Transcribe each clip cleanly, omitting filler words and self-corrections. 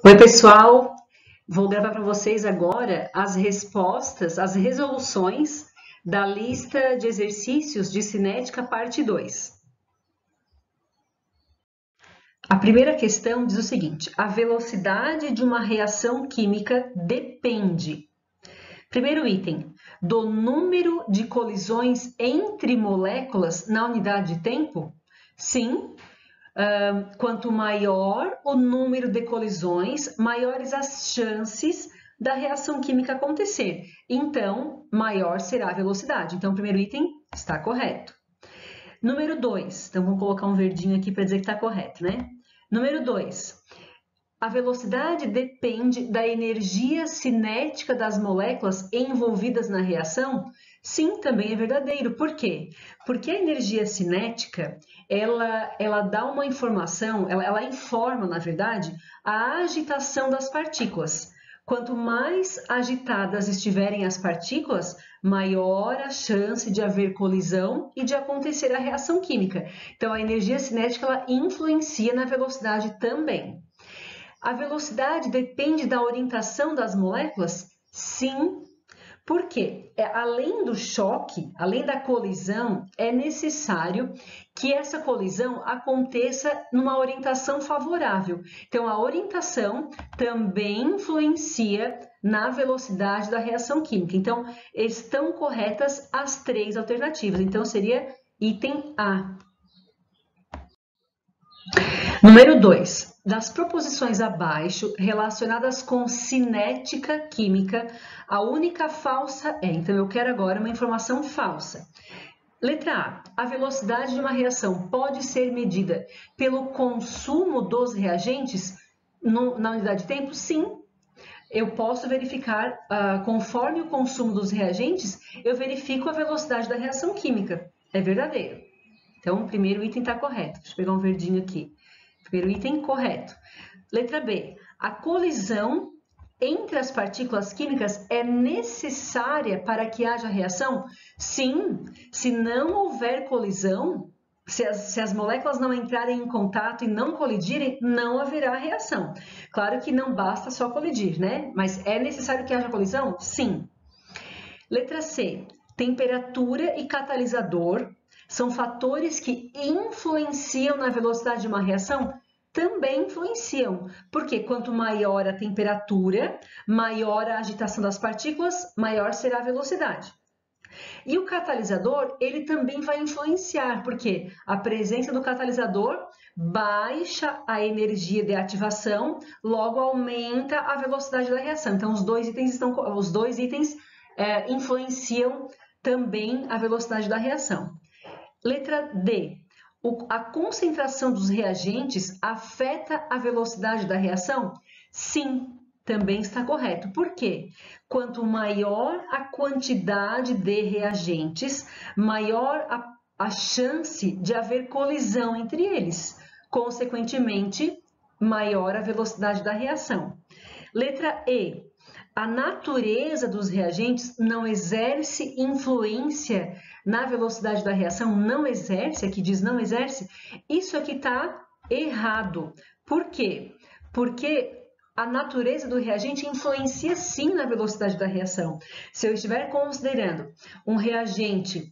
Oi, pessoal. Vou gravar para vocês agora as respostas, as resoluções da lista de exercícios de cinética, parte 2. A primeira questão diz o seguinte: a velocidade de uma reação química depende. Primeiro item, do número de colisões entre moléculas na unidade de tempo? Sim. Quanto maior o número de colisões, maiores as chances da reação química acontecer. Então, maior será a velocidade. Então, o primeiro item está correto. Número 2, então vamos colocar um verdinho aqui para dizer que está correto, né? Número 2, a velocidade depende da energia cinética das moléculas envolvidas na reação? Sim, também é verdadeiro. Por quê? Porque a energia cinética, ela dá uma informação, ela informa, na verdade, a agitação das partículas. Quanto mais agitadas estiverem as partículas, maior a chance de haver colisão e de acontecer a reação química. Então, a energia cinética, ela influencia na velocidade também. A velocidade depende da orientação das moléculas? Sim. Por quê? Além do choque, além da colisão, é necessário que essa colisão aconteça numa orientação favorável. Então, a orientação também influencia na velocidade da reação química. Então, estão corretas as três alternativas. Então, seria item A. Número 2. Das proposições abaixo relacionadas com cinética química, a única falsa é. Então, eu quero agora uma informação falsa. Letra A. A velocidade de uma reação pode ser medida pelo consumo dos reagentes na unidade de tempo? Sim. Eu posso verificar, conforme o consumo dos reagentes, eu verifico a velocidade da reação química. É verdadeiro. Então, o primeiro item está correto. Deixa eu pegar um verdinho aqui. Primeiro item, correto. Letra B. A colisão entre as partículas químicas é necessária para que haja reação? Sim. Se não houver colisão, se as moléculas não entrarem em contato e não colidirem, não haverá reação. Claro que não basta só colidir, né? Mas é necessário que haja colisão? Sim. Letra C. Temperatura e catalisador são fatores que influenciam na velocidade de uma reação? Também influenciam, porque quanto maior a temperatura, maior a agitação das partículas, maior será a velocidade. E o catalisador, ele também vai influenciar, porque a presença do catalisador baixa a energia de ativação, logo aumenta a velocidade da reação. Então, os dois itens influenciam também a velocidade da reação. Letra D. A concentração dos reagentes afeta a velocidade da reação? Sim, também está correto. Por quê? Quanto maior a quantidade de reagentes, maior a chance de haver colisão entre eles. Consequentemente, maior a velocidade da reação. Letra E. A natureza dos reagentes não exerce influência na velocidade da reação? Não exerce, aqui diz não exerce. Isso aqui está errado. Por quê? Porque a natureza do reagente influencia sim na velocidade da reação. Se eu estiver considerando um reagente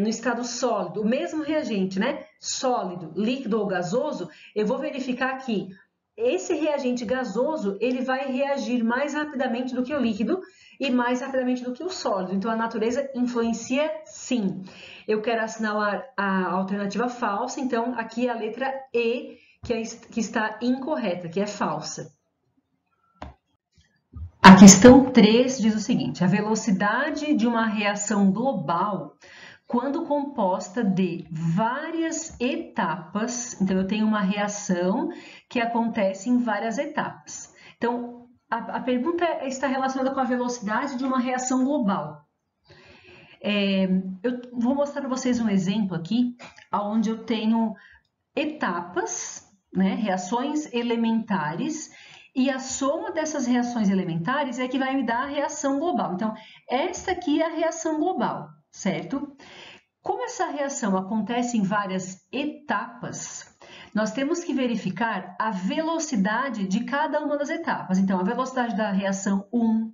no estado sólido, o mesmo reagente, né? Sólido, líquido ou gasoso, eu vou verificar que esse reagente gasoso, ele vai reagir mais rapidamente do que o líquido e mais rapidamente do que o sólido. Então, a natureza influencia sim. Eu quero assinalar a alternativa falsa, então aqui é a letra E, que está incorreta, que é falsa. A questão 3 diz o seguinte: a velocidade de uma reação global, quando composta de várias etapas, então eu tenho uma reação que acontece em várias etapas. Então, a pergunta está relacionada com a velocidade de uma reação global. Eu vou mostrar para vocês um exemplo aqui, onde eu tenho etapas, né, reações elementares, e a soma dessas reações elementares é que vai me dar a reação global. Então, esta aqui é a reação global, certo? Como essa reação acontece em várias etapas, nós temos que verificar a velocidade de cada uma das etapas. Então, a velocidade da reação 1,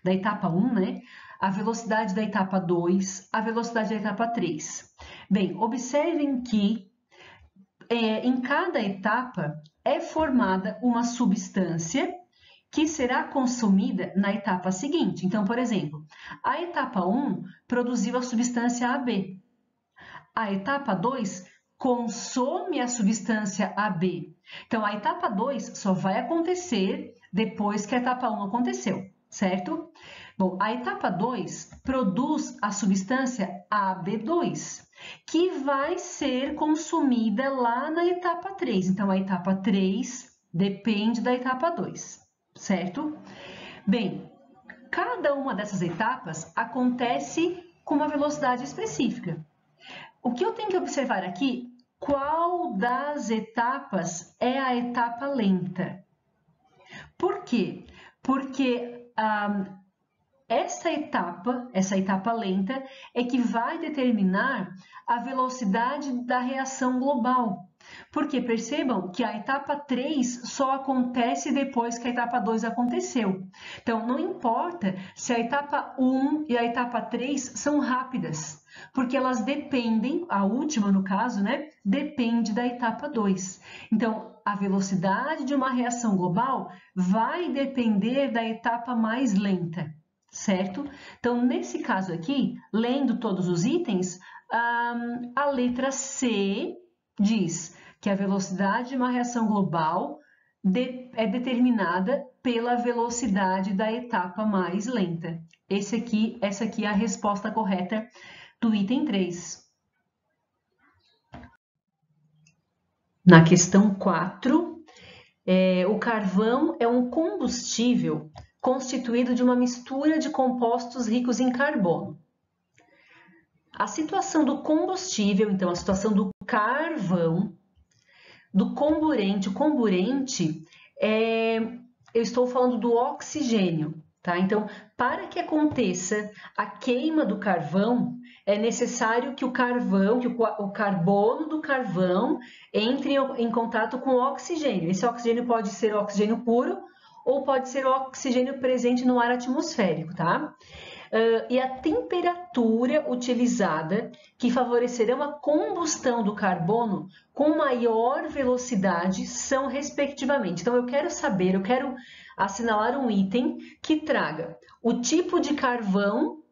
da etapa 1, né? A velocidade da etapa 2, a velocidade da etapa 3. Bem, observem que em cada etapa é formada uma substância que será consumida na etapa seguinte. Então, por exemplo, a etapa 1 produziu a substância AB. A etapa 2 consome a substância AB. Então, a etapa 2 só vai acontecer depois que a etapa 1 aconteceu, certo? Bom, a etapa 2 produz a substância AB2, que vai ser consumida lá na etapa 3. Então, a etapa 3 depende da etapa 2, certo? Bem, cada uma dessas etapas acontece com uma velocidade específica. O que eu tenho que observar aqui, qual das etapas é a etapa lenta? Por quê? Porque essa etapa lenta, é que vai determinar a velocidade da reação global. Porque percebam que a etapa 3 só acontece depois que a etapa 2 aconteceu. Então, não importa se a etapa 1 e a etapa 3 são rápidas, porque elas dependem, a última no caso, né, depende da etapa 2. Então, a velocidade de uma reação global vai depender da etapa mais lenta, certo? Então, nesse caso aqui, lendo todos os itens, a letra C diz que a velocidade de uma reação global é determinada pela velocidade da etapa mais lenta. Essa aqui é a resposta correta do item 3. Na questão 4, o carvão é um combustível constituído de uma mistura de compostos ricos em carbono. A situação do combustível, então a situação do carvão, do comburente, o comburente, eu estou falando do oxigênio, tá? Então, para que aconteça a queima do carvão, é necessário que o carbono do carvão entre em contato com o oxigênio. Esse oxigênio pode ser oxigênio puro ou pode ser oxigênio presente no ar atmosférico, tá? E a temperatura utilizada que favorecerão a combustão do carbono com maior velocidade são respectivamente. Então, eu quero assinalar um item que traga o tipo de carvão,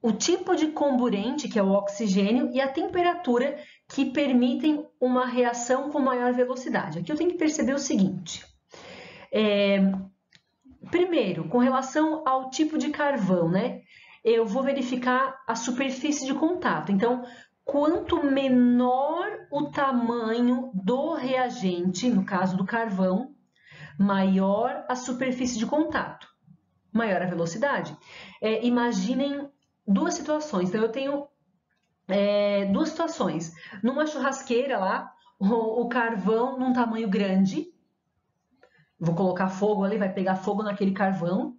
o tipo de comburente, que é o oxigênio, e a temperatura que permitem uma reação com maior velocidade. Aqui eu tenho que perceber o seguinte. Primeiro, com relação ao tipo de carvão, né? Eu vou verificar a superfície de contato. Então, quanto menor o tamanho do reagente, no caso do carvão, maior a superfície de contato, maior a velocidade. Imaginem duas situações. Então, eu tenho duas situações. Numa churrasqueira lá, o carvão num tamanho grande, vou colocar fogo ali, vai pegar fogo naquele carvão.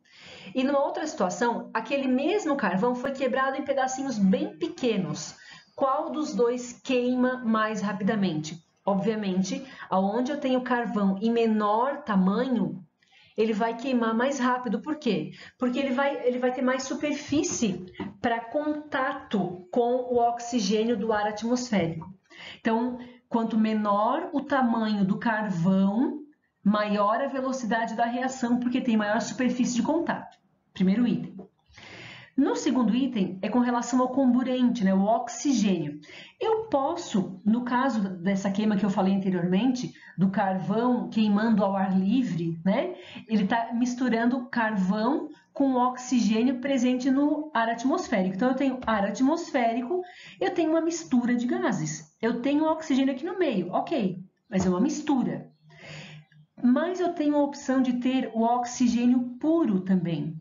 E numa outra situação, aquele mesmo carvão foi quebrado em pedacinhos bem pequenos. Qual dos dois queima mais rapidamente? Obviamente, aonde eu tenho carvão em menor tamanho, ele vai queimar mais rápido. Por quê? Porque ele vai ter mais superfície para contato com o oxigênio do ar atmosférico. Então, quanto menor o tamanho do carvão, maior a velocidade da reação, porque tem maior superfície de contato. Primeiro item. No segundo item, é com relação ao comburente, né, o oxigênio. Eu posso, no caso dessa queima que eu falei anteriormente, do carvão queimando ao ar livre, né, ele está misturando carvão com oxigênio presente no ar atmosférico. Então, eu tenho ar atmosférico, eu tenho uma mistura de gases. Eu tenho oxigênio aqui no meio, ok, mas é uma mistura. Mas eu tenho a opção de ter o oxigênio puro também.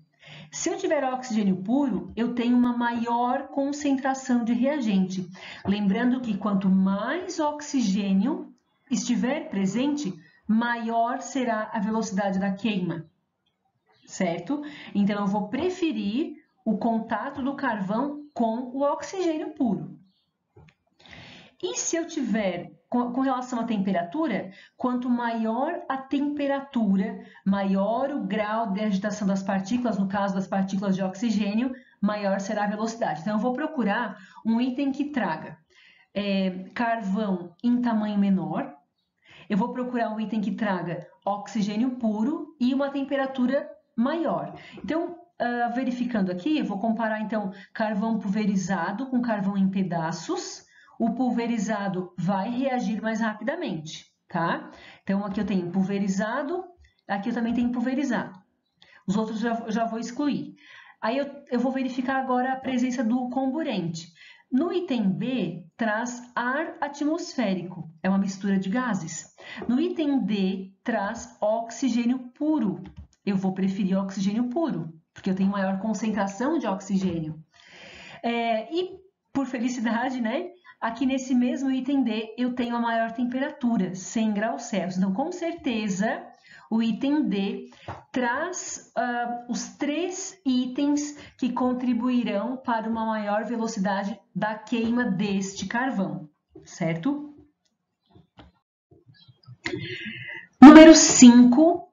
Se eu tiver oxigênio puro, eu tenho uma maior concentração de reagente. Lembrando que quanto mais oxigênio estiver presente, maior será a velocidade da queima, certo? Então, eu vou preferir o contato do carvão com o oxigênio puro. E se eu tiver, com relação à temperatura, quanto maior a temperatura, maior o grau de agitação das partículas, no caso das partículas de oxigênio, maior será a velocidade. Então, eu vou procurar um item que traga carvão em tamanho menor, eu vou procurar um item que traga oxigênio puro e uma temperatura maior. Então, verificando aqui, eu vou comparar então carvão pulverizado com carvão em pedaços. O pulverizado vai reagir mais rapidamente, tá? Então, aqui eu tenho pulverizado, aqui eu também tenho pulverizado. Os outros eu já vou excluir. Aí eu vou verificar agora a presença do comburente. No item B, traz ar atmosférico, é uma mistura de gases. No item D, traz oxigênio puro. Eu vou preferir oxigênio puro, porque eu tenho maior concentração de oxigênio. E, por felicidade, né? Aqui nesse mesmo item D, eu tenho a maior temperatura, 100 graus Celsius. Então, com certeza, o item D traz os 3 itens que contribuirão para uma maior velocidade da queima deste carvão, certo? Número 5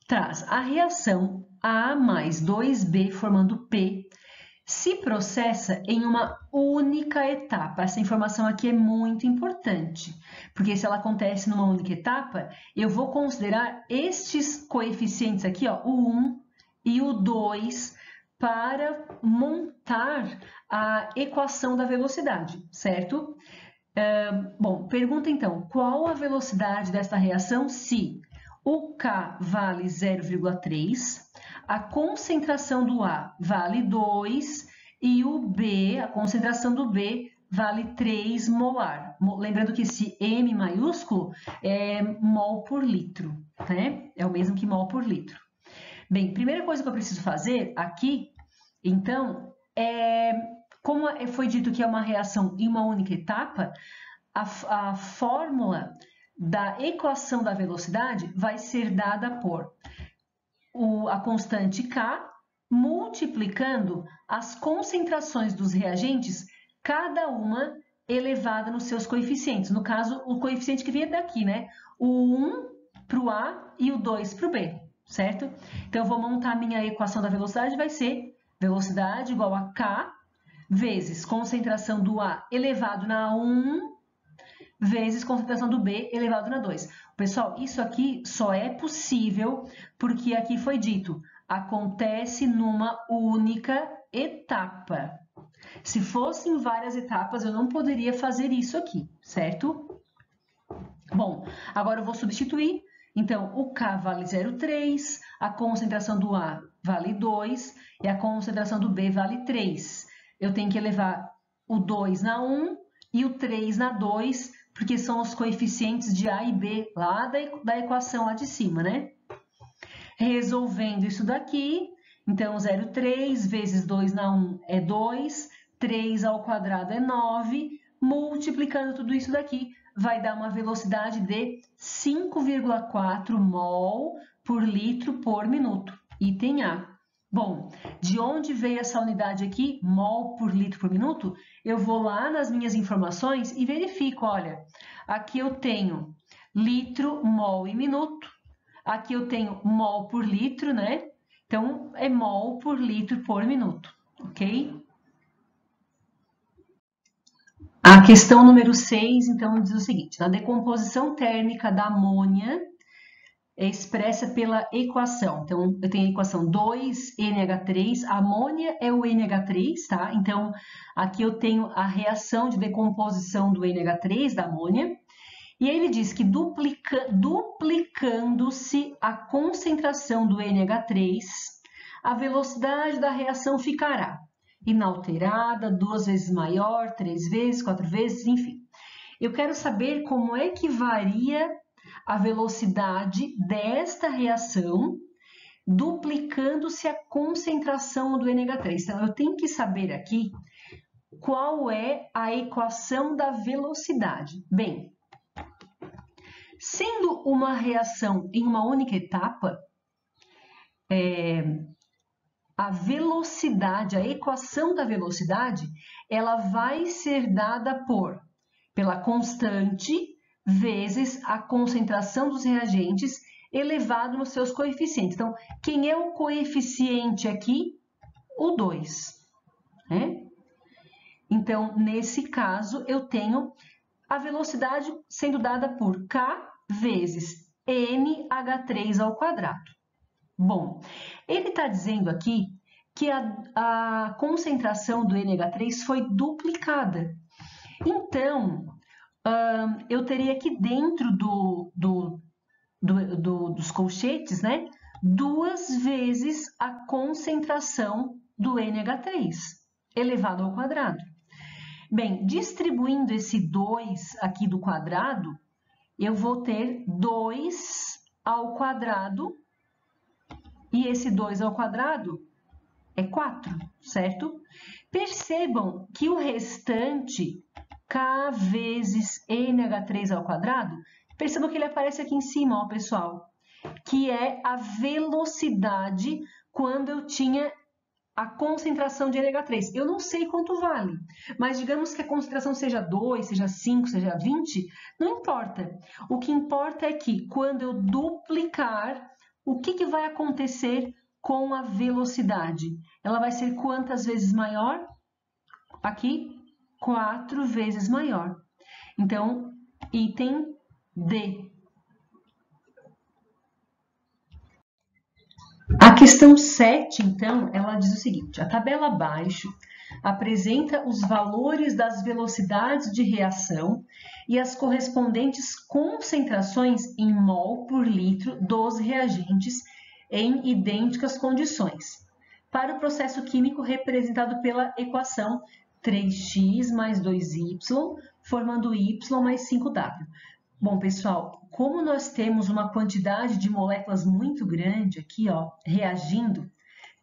traz a reação A mais 2B formando P se processa em uma única etapa. Essa informação aqui é muito importante, porque se ela acontece numa única etapa, eu vou considerar estes coeficientes aqui, ó, o 1 e o 2, para montar a equação da velocidade, certo? Bom, pergunta então, qual a velocidade desta reação se o K vale 0,3, a concentração do A vale 2 e o B, a concentração do B, vale 3 molar. Lembrando que esse M maiúsculo é mol por litro, né? É o mesmo que mol por litro. Bem, primeira coisa que eu preciso fazer aqui, então, como foi dito que é uma reação em uma única etapa, a fórmula da equação da velocidade vai ser dada por a constante K multiplicando as concentrações dos reagentes, cada uma elevada nos seus coeficientes. No caso, o coeficiente que vinha daqui, né? O 1 para o A e o 2 para o B, certo? Então, eu vou montar a minha equação da velocidade, vai ser velocidade igual a K vezes concentração do A elevado na 1 vezes concentração do B elevado na 2. Pessoal, isso aqui só é possível porque aqui foi dito, acontece numa única etapa. Se fossem várias etapas, eu não poderia fazer isso aqui, certo? Bom, agora eu vou substituir. Então, o K vale 0,3, a concentração do A vale 2 e a concentração do B vale 3. Eu tenho que elevar o 2 na 1 e o 3 na 2, porque são os coeficientes de A e B lá da equação lá de cima, né? Resolvendo isso daqui, então 0,3 vezes 2 na 1 é 2, 3 ao quadrado é 9, multiplicando tudo isso daqui, vai dar uma velocidade de 5,4 mol por litro por minuto, item A. Bom, de onde veio essa unidade aqui, mol por litro por minuto? Eu vou lá nas minhas informações e verifico, olha, aqui eu tenho litro, mol e minuto, aqui eu tenho mol por litro, né? Então, é mol por litro por minuto, ok? A questão número 6, então, diz o seguinte, na decomposição térmica da amônia, é expressa pela equação. Então, eu tenho a equação 2NH3, a amônia é o NH3, tá? Então, aqui eu tenho a reação de decomposição do NH3, da amônia, e aí ele diz que duplicando-se a concentração do NH3, a velocidade da reação ficará inalterada, 2 vezes maior, 3 vezes, 4 vezes, enfim. Eu quero saber como é que varia a velocidade desta reação, duplicando-se a concentração do NH3. Então, eu tenho que saber aqui qual é a equação da velocidade. Bem, sendo uma reação em uma única etapa, a velocidade, a equação da velocidade, ela vai ser dada por, pela constante vezes a concentração dos reagentes elevado nos seus coeficientes. Então, quem é o coeficiente aqui? O 2, né? Então, nesse caso, eu tenho a velocidade sendo dada por K vezes NH3 ao quadrado. Bom, ele está dizendo aqui que a concentração do NH3 foi duplicada. Então, eu teria aqui dentro dos colchetes, né, 2 vezes a concentração do NH3 elevado ao quadrado. Bem, distribuindo esse 2 aqui do quadrado, eu vou ter 2 ao quadrado, e esse 2 ao quadrado é 4, certo? Percebam que o restante, K vezes NH3 ao quadrado, percebam que ele aparece aqui em cima, ó, pessoal, que é a velocidade quando eu tinha a concentração de NH3. Eu não sei quanto vale, mas digamos que a concentração seja 2, seja 5, seja 20, não importa. O que importa é que quando eu duplicar, o que vai acontecer com a velocidade? Ela vai ser quantas vezes maior? Aqui, 4 vezes maior. Então, item D. A questão 7, então, ela diz o seguinte: a tabela abaixo apresenta os valores das velocidades de reação e as correspondentes concentrações em mol por litro dos reagentes em idênticas condições, para o processo químico representado pela equação 3x mais 2y, formando y mais 5w. Bom, pessoal, como nós temos uma quantidade de moléculas muito grande aqui, ó, reagindo,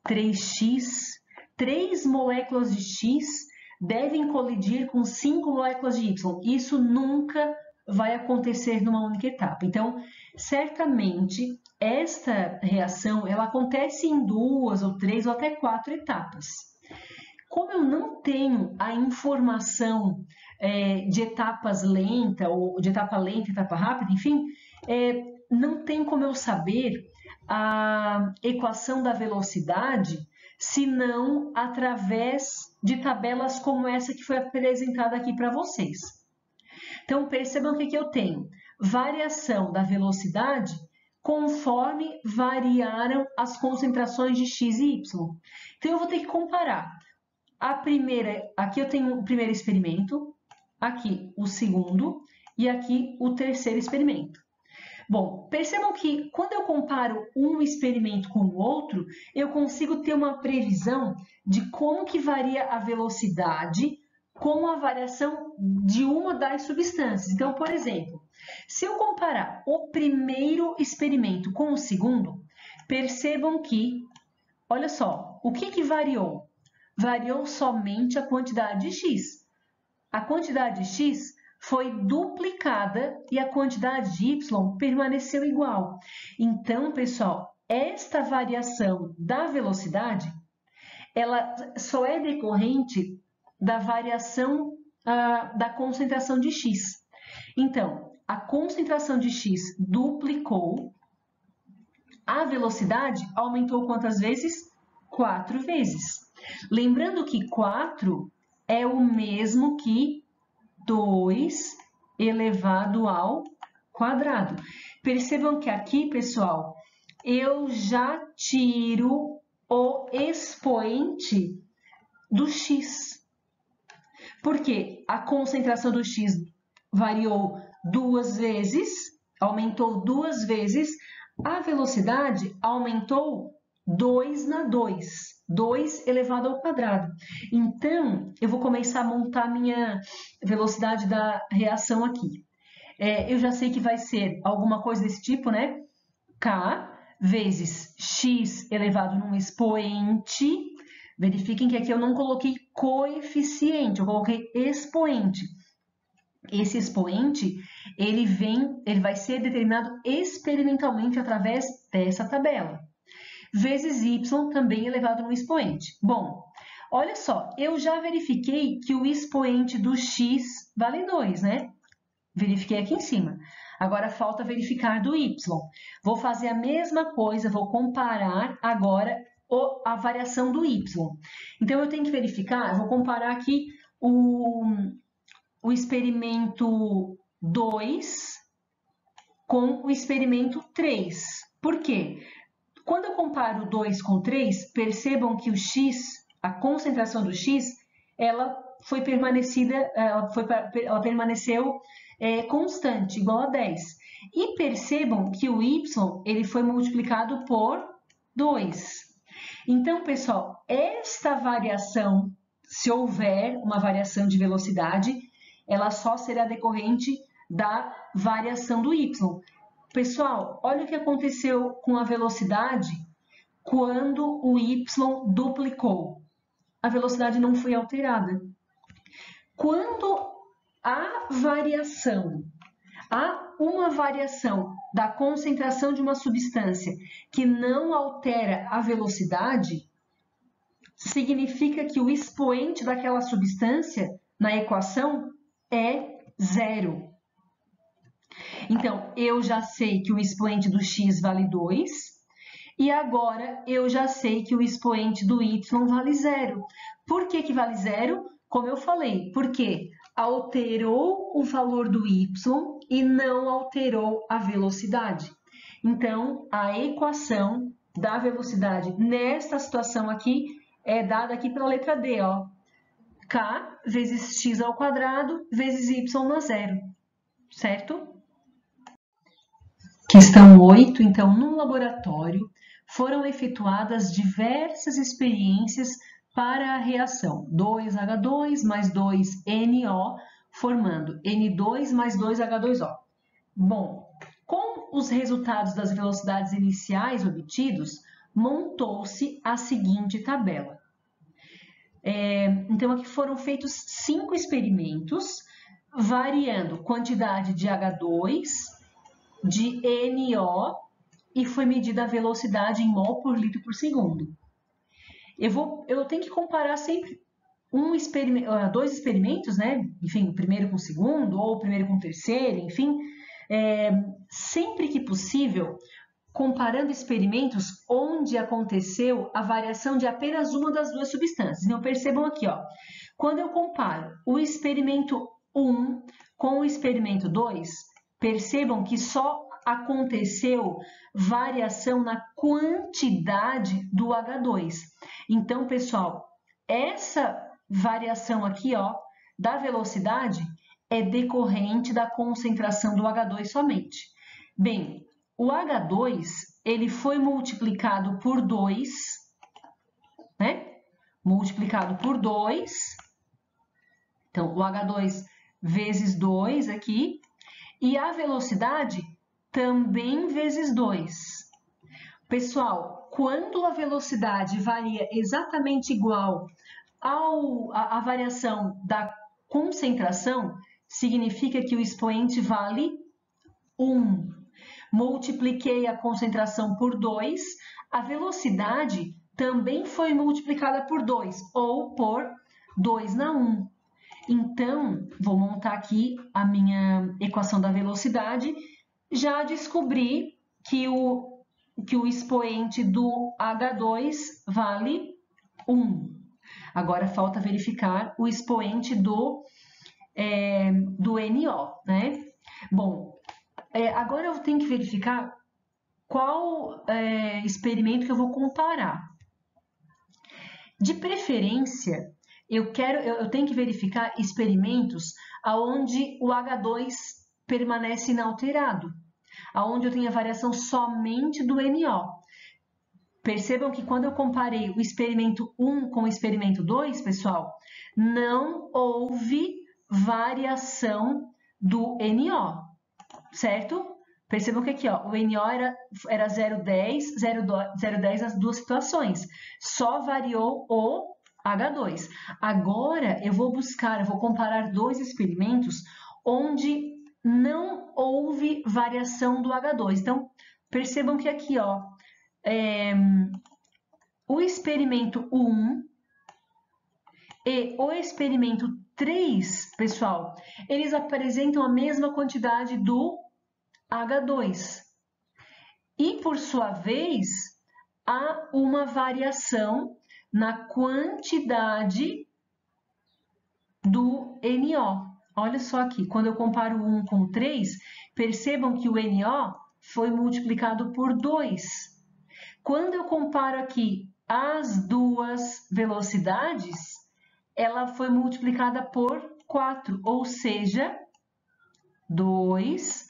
3x, 3 moléculas de x devem colidir com 5 moléculas de y. Isso nunca vai acontecer numa única etapa. Então, certamente, esta reação, ela acontece em 2 ou 3 ou até 4 etapas. Como eu não tenho a informação de etapas lenta, ou de etapa lenta, etapa rápida, enfim, não tem como eu saber a equação da velocidade, senão através de tabelas como essa que foi apresentada aqui para vocês. Então, percebam que aqui eu tenho variação da velocidade conforme variaram as concentrações de x e y. Então, eu vou ter que comparar. Aqui eu tenho o primeiro experimento, aqui o segundo e aqui o terceiro experimento. Bom, percebam que quando eu comparo um experimento com o outro, eu consigo ter uma previsão de como que varia a velocidade com a variação de uma das substâncias. Então, por exemplo, se eu comparar o primeiro experimento com o segundo, percebam que, olha só, o que variou? Variou somente a quantidade de x. A quantidade de x foi duplicada e a quantidade de y permaneceu igual. Então, pessoal, esta variação da velocidade, ela só é decorrente da variação da concentração de x. Então, a concentração de x duplicou, a velocidade aumentou quantas vezes? 4 vezes. Lembrando que 4 é o mesmo que 2 elevado ao quadrado. Percebam que aqui, pessoal, eu já tiro o expoente do x. Porque a concentração do x variou 2 vezes, aumentou 2 vezes, a velocidade aumentou 2 na 2. 2 elevado ao quadrado. Então, eu vou começar a montar minha velocidade da reação aqui. Eu já sei que vai ser alguma coisa desse tipo, né? K vezes x elevado num expoente. Verifiquem que aqui eu não coloquei coeficiente, eu coloquei expoente. Esse expoente, ele vai ser determinado experimentalmente através dessa tabela. Vezes y também elevado no expoente. Bom, olha só, eu já verifiquei que o expoente do x vale 2, né? Verifiquei aqui em cima. Agora falta verificar do y. Vou fazer a mesma coisa, vou comparar agora a variação do y. Então, eu tenho que verificar, eu vou comparar aqui o experimento 2 com o experimento 3. Por quê? Quando eu comparo 2 com 3, percebam que o x, a concentração do x, ela permaneceu constante, igual a 10. E percebam que o y ele foi multiplicado por 2. Então, pessoal, esta variação, se houver uma variação de velocidade, ela só será decorrente da variação do y. Pessoal, olha o que aconteceu com a velocidade quando o y duplicou. A velocidade não foi alterada. Quando há uma variação da concentração de uma substância que não altera a velocidade, significa que o expoente daquela substância na equação é zero. Então, eu já sei que o expoente do x vale 2, e agora eu já sei que o expoente do y vale zero. Por que vale zero? Como eu falei, porque alterou o valor do y e não alterou a velocidade. Então, a equação da velocidade nesta situação aqui é dada aqui pela letra D, ó. K vezes x ao quadrado vezes y a zero, certo? Questão 8, então, no laboratório foram efetuadas diversas experiências para a reação 2H2 mais 2NO, formando N2 mais 2H2O. Bom, com os resultados das velocidades iniciais obtidos, montou-se a seguinte tabela. Então, aqui foram feitos 5 experimentos, variando quantidade de H2, de NO, e foi medida a velocidade em mol por litro por segundo. Eu tenho que comparar sempre dois experimentos, né? Enfim, o primeiro com o segundo, ou o primeiro com o terceiro, enfim. Sempre que possível, comparando experimentos onde aconteceu a variação de apenas uma das duas substâncias. Então, percebam aqui, ó, quando eu comparo o experimento 1 com o experimento 2, percebam que só aconteceu variação na quantidade do H2. Então, pessoal, essa variação aqui, ó, da velocidade é decorrente da concentração do H2 somente. Bem, o H2, ele foi multiplicado por 2, né? Multiplicado por 2. Então, o H2 vezes 2 aqui. E a velocidade também vezes 2. Pessoal, quando a velocidade varia exatamente igual à variação da concentração, significa que o expoente vale 1. Multipliquei a concentração por 2, a velocidade também foi multiplicada por 2, ou por 2 na 1. Então, vou montar aqui a minha equação da velocidade. Já descobri que o expoente do H2 vale 1. Agora, falta verificar o expoente do NO, né? Bom, agora eu tenho que verificar qual experimento que eu vou comparar. De preferência, eu tenho que verificar experimentos onde o H2 permanece inalterado, onde eu tenho a variação somente do NO. Percebam que quando eu comparei o experimento 1 com o experimento 2, pessoal, não houve variação do NO, certo? Percebam que aqui, ó, o NO era 0,10 nas duas situações, só variou o H2. Agora, eu vou comparar dois experimentos onde não houve variação do H2. Então, percebam que aqui, ó, o experimento 1 e o experimento 3, pessoal, eles apresentam a mesma quantidade do H2. E, por sua vez, há uma variação na quantidade do NO. Olha só aqui, quando eu comparo o 1 com o 3, percebam que o NO foi multiplicado por 2. Quando eu comparo aqui as duas velocidades, ela foi multiplicada por 4, ou seja, 2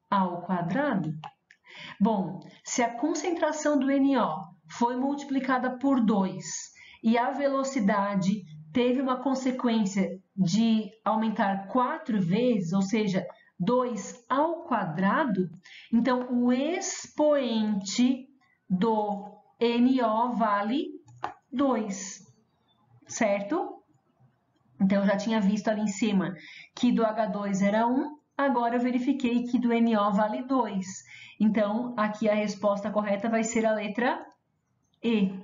ao quadrado. Bom, se a concentração do NO foi multiplicada por 2 e a velocidade teve uma consequência de aumentar 4 vezes, ou seja, 2 ao quadrado, então o expoente do NO vale 2, certo? Então, eu já tinha visto ali em cima que do H2 era 1, agora eu verifiquei que do NO vale 2. Então, aqui a resposta correta vai ser a letra E.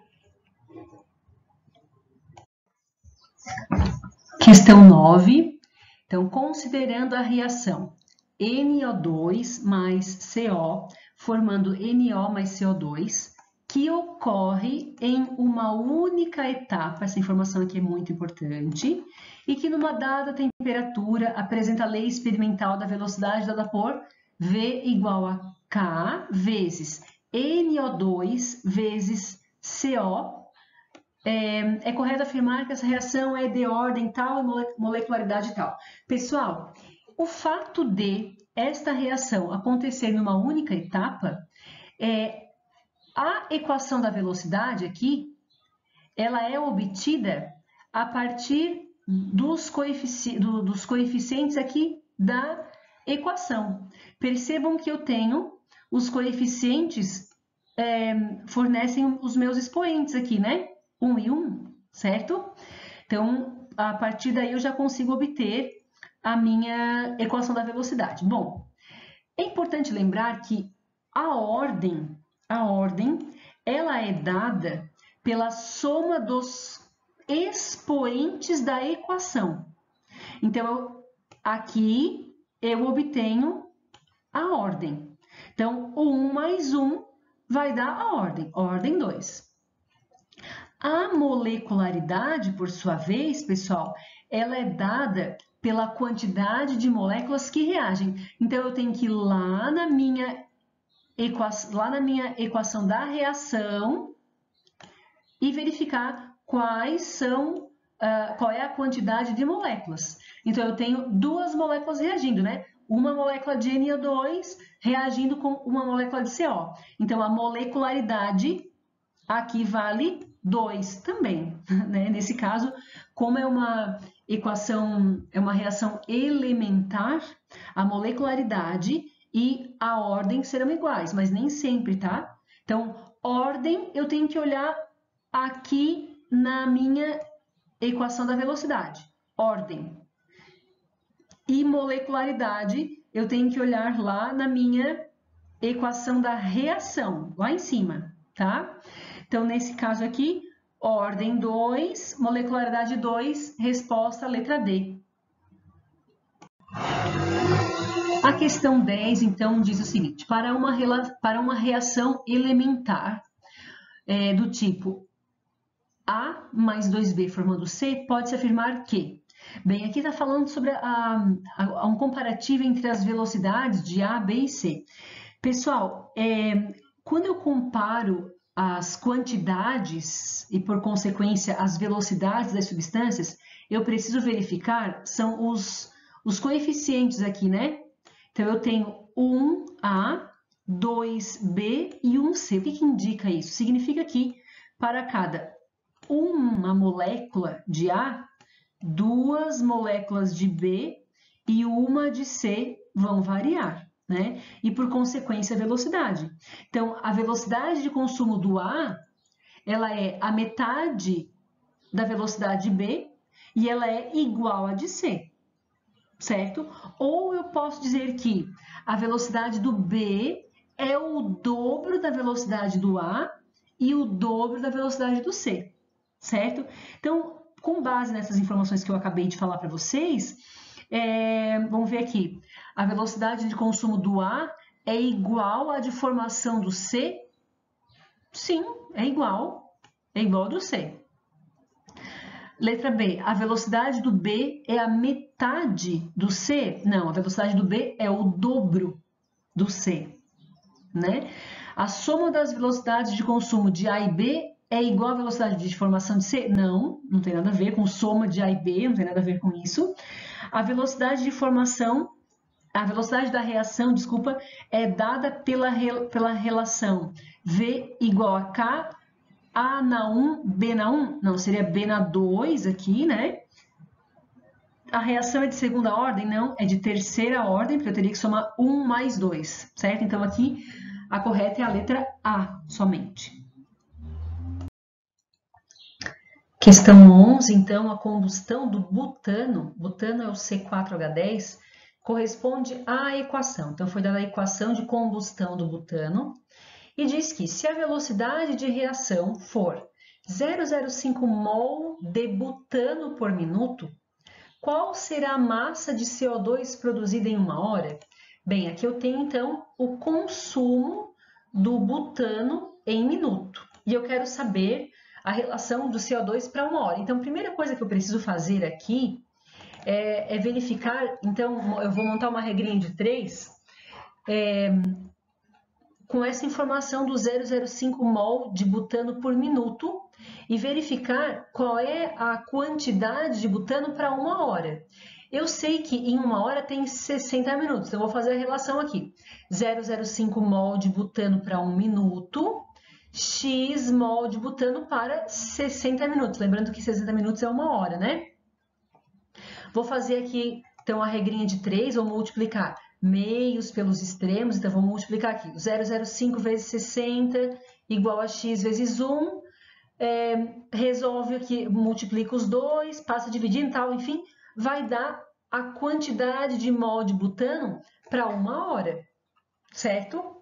Questão 9. Então, considerando a reação NO2 mais CO, formando NO mais CO2, que ocorre em uma única etapa, essa informação aqui é muito importante, e que numa dada temperatura apresenta a lei experimental da velocidade dada por V igual a K vezes NO2 vezes CO. É correto afirmar que essa reação é de ordem tal e molecularidade tal. Pessoal, o fato de esta reação acontecer numa única etapa, a equação da velocidade aqui, ela é obtida a partir dos coeficientes aqui da equação. Percebam que eu tenho os coeficientes, fornecem os meus expoentes aqui, né? 1 e 1, certo? Então, a partir daí eu já consigo obter a minha equação da velocidade. Bom, é importante lembrar que a ordem, ela é dada pela soma dos expoentes da equação. Então, aqui eu obtenho a ordem. Então, o 1 mais 1 vai dar a ordem 2. A molecularidade, por sua vez, pessoal, ela é dada pela quantidade de moléculas que reagem. Então, eu tenho que ir lá na minha equação da reação e verificar qual é a quantidade de moléculas. Então, eu tenho duas moléculas reagindo, né? Uma molécula de NO2 reagindo com uma molécula de CO. Então, a molecularidade aqui vale 2 também, né? Nesse caso, como é uma reação elementar, a molecularidade e a ordem serão iguais, mas nem sempre, tá? Então, ordem eu tenho que olhar aqui na minha equação da velocidade, ordem. E molecularidade eu tenho que olhar lá na minha equação da reação, lá em cima, tá? Então, nesse caso aqui, ordem 2, molecularidade 2, resposta letra D. A questão 10, então, diz o seguinte: para uma reação elementar do tipo A mais 2B formando C, pode-se afirmar que... Bem, aqui está falando sobre um comparativo entre as velocidades de A, B e C. Pessoal, quando eu comparo as quantidades e, por consequência, as velocidades das substâncias, eu preciso verificar, são os coeficientes aqui, né? Então, eu tenho 1A, 2B e 1C. O que indica isso? Significa que para cada uma molécula de A, 2 moléculas de B e uma de C vão variar, né? E por consequência a velocidade. Então, a velocidade de consumo do A, ela é a metade da velocidade de B e ela é igual à de C, certo? Ou eu posso dizer que a velocidade do B é o dobro da velocidade do A e o dobro da velocidade do C, certo? Então, com base nessas informações que eu acabei de falar para vocês, vamos ver aqui, a velocidade de consumo do A é igual à de formação do C? Sim, é igual ao do C. Letra B, a velocidade do B é a metade do C? Não, a velocidade do B é o dobro do C, né? A soma das velocidades de consumo de A e B é igual à velocidade de formação de C? Não, não tem nada a ver com soma de A e B, não tem nada a ver com isso. A velocidade de formação, a velocidade da reação, desculpa, é dada pela relação V igual a K, A na 1, B na 1? Não, seria B na 2 aqui, né? A reação é de segunda ordem? Não, é de terceira ordem, porque eu teria que somar 1 mais 2, certo? Então, aqui, a correta é a letra A, somente. Questão 11, então, a combustão do butano, butano é o C4H10, corresponde à equação. Então, foi dada a equação de combustão do butano e diz que se a velocidade de reação for 0,05 mol de butano por minuto, qual será a massa de CO2 produzida em 1 hora? Bem, aqui eu tenho, então, o consumo do butano em minuto. E eu quero saber a relação do CO2 para 1 hora. Então, a primeira coisa que eu preciso fazer aqui é verificar. Então, eu vou montar uma regrinha de 3 com essa informação do 0,05 mol de butano por minuto e verificar qual é a quantidade de butano para 1 hora. Eu sei que em 1 hora tem 60 minutos, então eu vou fazer a relação aqui. 0,05 mol de butano para 1 minuto, x mol de butano para 60 minutos. Lembrando que 60 minutos é 1 hora, né? Vou fazer aqui, então, a regrinha de 3, vou multiplicar meios pelos extremos, então vou multiplicar aqui. 0,05 vezes 60 igual a x vezes 1. Resolve aqui, multiplica os dois, passa dividindo e tal, enfim, vai dar a quantidade de mol de butano para 1 hora, certo?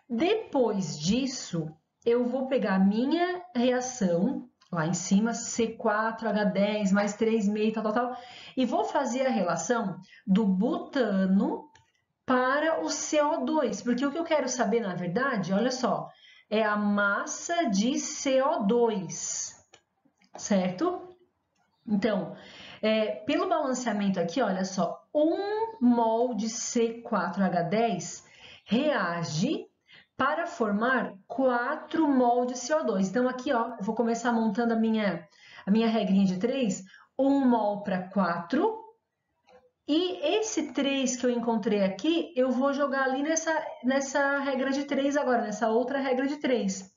Depois disso, eu vou pegar a minha reação, lá em cima, C4H10 mais 3,5, tal, e vou fazer a relação do butano para o CO2, porque o que eu quero saber, na verdade, olha só, é a massa de CO2, certo? Então, pelo balanceamento aqui, olha só, 1 mol de C4H10 reage para formar 4 mol de CO2. Então, aqui, ó, eu vou começar montando a minha regrinha de 3, 1 mol para 4, e esse 3 que eu encontrei aqui, eu vou jogar ali nessa regra de 3 agora, nessa outra regra de 3.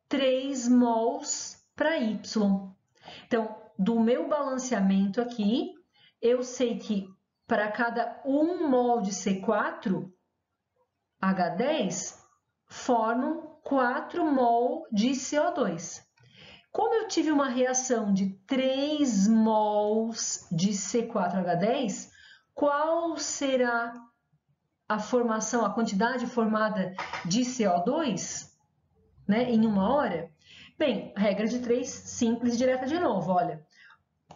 3 mols para Y. Então, do meu balanceamento aqui, eu sei que para cada 1 mol de C4H10, formam 4 mol de CO2. Como eu tive uma reação de 3 mols de C4H10, qual será a formação, a quantidade formada de CO2, né, em 1 hora? Bem, regra de 3, simples e direta de novo, olha.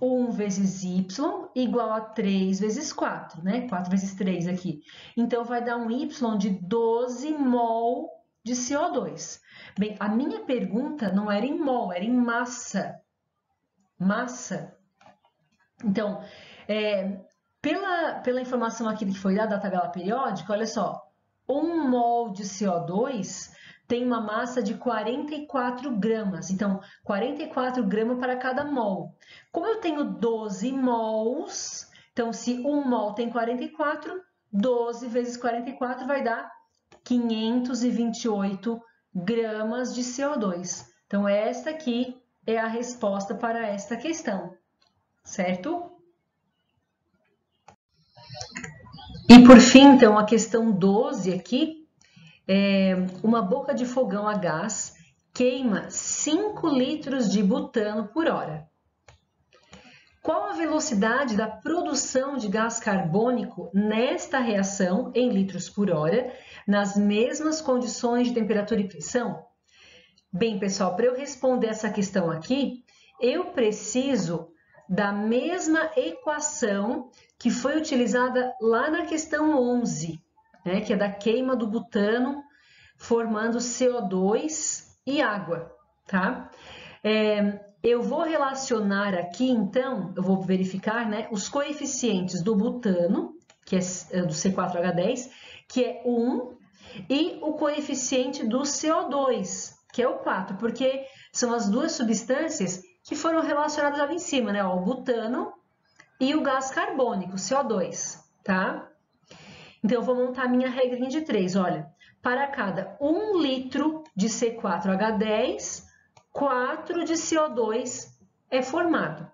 1 vezes Y igual a 3 vezes 4, né? 4 vezes 3 aqui. Então, vai dar um Y de 12 mol de CO2. Bem, a minha pergunta não era em mol, era em massa. Massa. Então, pela informação aqui que foi dada da tabela periódica, olha só, 1 mol de CO2 tem uma massa de 44 gramas. Então, 44 gramas para cada mol. Como eu tenho 12 mols, então se 1 mol tem 44, 12 vezes 44 vai dar 528 gramas de CO2. Então, esta aqui é a resposta para esta questão, certo? E por fim, então, a questão 12 aqui, uma boca de fogão a gás queima 5 litros de butano por hora. Qual a velocidade da produção de gás carbônico nesta reação em litros por hora, nas mesmas condições de temperatura e pressão? Bem, pessoal, para eu responder essa questão aqui, eu preciso da mesma equação que foi utilizada lá na questão 11, né, que é da queima do butano formando CO2 e água, tá? Eu vou relacionar aqui, então, eu vou verificar, né, os coeficientes do butano, que é do C4H10, que é 1, e o coeficiente do CO2, que é o 4, porque são as duas substâncias que foram relacionadas ali em cima, né? O butano e o gás carbônico, CO2, tá? Então, eu vou montar a minha regrinha de 3, olha. Para cada 1 litro de C4H10, 4 de CO2 é formado.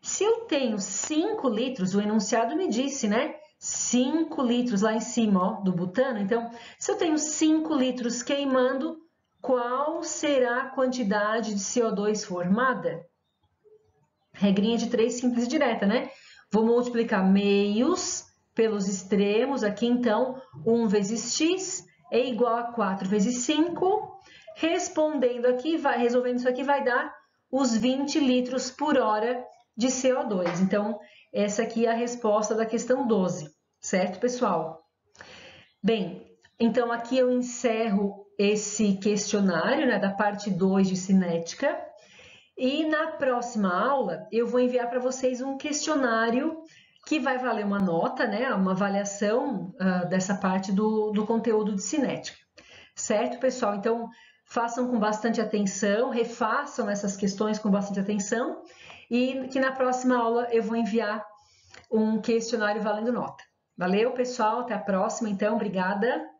Se eu tenho 5 litros, o enunciado me disse, né? 5 litros lá em cima, ó, do butano. Então, se eu tenho 5 litros queimando, qual será a quantidade de CO2 formada? Regrinha de 3 simples e direta, né? Vou multiplicar meios pelos extremos. Aqui, então, 1 vezes x é igual a 4 vezes 5. Respondendo aqui, resolvendo isso aqui, vai dar os 20 litros por hora de CO2. Então, essa aqui é a resposta da questão 12, certo, pessoal? Bem, então aqui eu encerro esse questionário, né, da parte 2 de cinética. E na próxima aula eu vou enviar para vocês um questionário que vai valer uma nota, né, uma avaliação dessa parte do conteúdo de cinética. Certo, pessoal? Então, façam com bastante atenção, refaçam essas questões com bastante atenção e que na próxima aula eu vou enviar um questionário valendo nota. Valeu, pessoal? Até a próxima, então. Obrigada!